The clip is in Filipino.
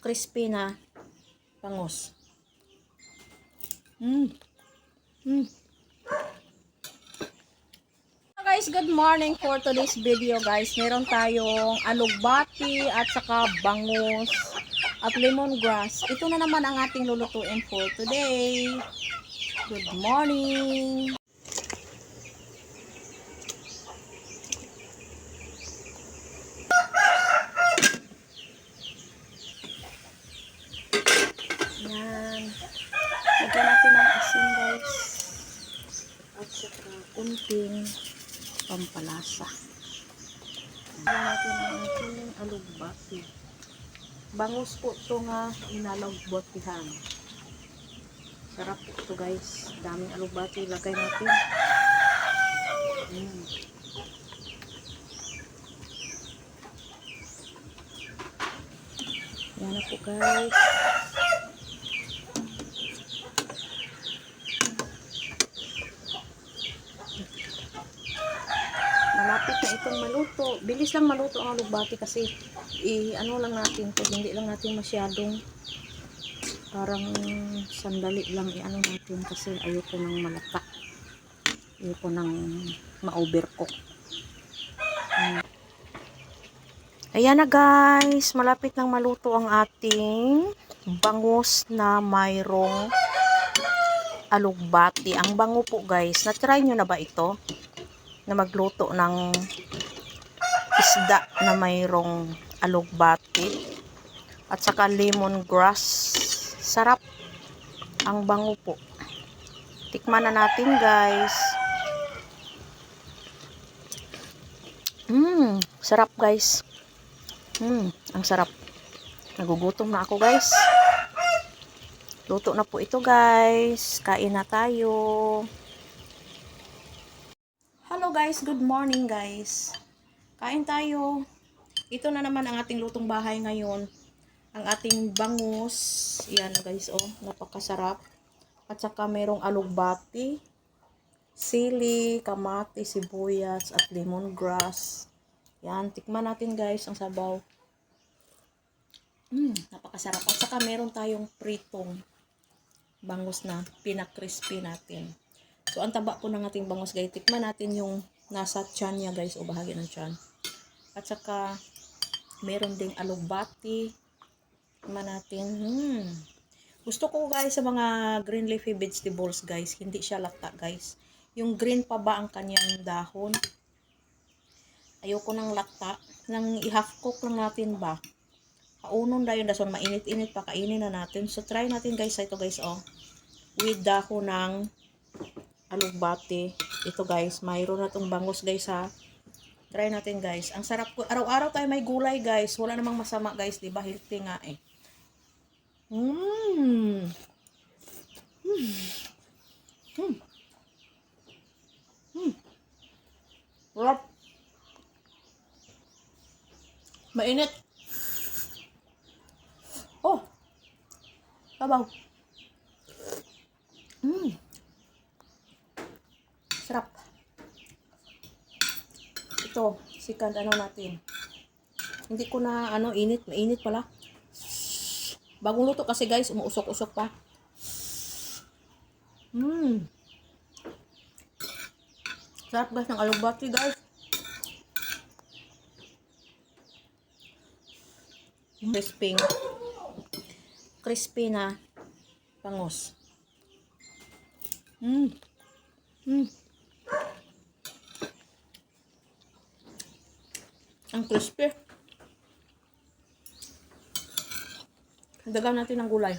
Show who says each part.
Speaker 1: crispy na bangus. Mm. Mm. Guys, good morning for today's video guys. Meron tayong alugbati at saka bangus at lemongrass. Ito na naman ang ating lulutuin for today. Good morning. Yan. Lagyan natin ng asin guys. At saka kunting pampalasa. Lagyan natin ang ating alugbati. Bangus po ito nga inalugbotihan. Sarap po ito guys. Daming alugbati. Lagay natin. Yan na po guys. Malapit na itong maluto. Bilis lang maluto ang alugbati kasi ano lang natin to, hindi lang natin masyadong parang sandali lang i-ano natin kasi ayoko nang malata. Ayoko nang ma-overcook. Ayan na guys, malapit nang maluto ang ating bangus na mayroong alugbati. Ang bango po guys, na-try nyo na ba ito? Na magluto ng isda na mayroong alugbati at saka lemongrass. Sarap. Ang bango po. Tikman na natin guys. Sarap guys. Ang sarap. Nagugutom na ako guys. Luto na po ito guys. Kain na tayo. Hello guys, good morning guys. Kain tayo. Ito na naman ang ating lutong bahay ngayon. Ang ating bangus. Yan guys, oh, napakasarap. At saka merong alugbati, sili, kamati, sibuyas, at lemongrass. Yan, tikman natin guys ang sabaw. Napakasarap. At saka meron tayong pritong bangus na pinakrispy natin. So, ang taba po ng ating bangus guys. Tikman natin yung nasa tiyan niya guys, o bahagi ng tiyan. At saka, meron ding alugbati. Tikman natin. Gusto ko guys sa mga green leafy vegetables guys, hindi siya lata guys. Yung green pa ba ang kanyang dahon? Ayoko ng lata. Nang i-half cook lang natin ba? Kaunon na yun, dason mainit-init pa, kainin na natin. So, try natin guys, ito guys, oh. With dahon ng alugbati. Ito guys, mayroon na itong bangus guys ha. Try natin guys. Ang sarap ko. Araw-araw tayo may gulay guys. Wala namang masama guys, diba? Healthy nga eh. Sarap. Mainit. Oh. Sabaw. Sarap. Ito, second ano natin. Hindi ko na init, mainit pala. Bagong luto kasi guys, umuusok-usok pa. Sarap guys ng alugbati guys. Crispy na bangus. Ang crispy. Dagdagan natin ng gulay.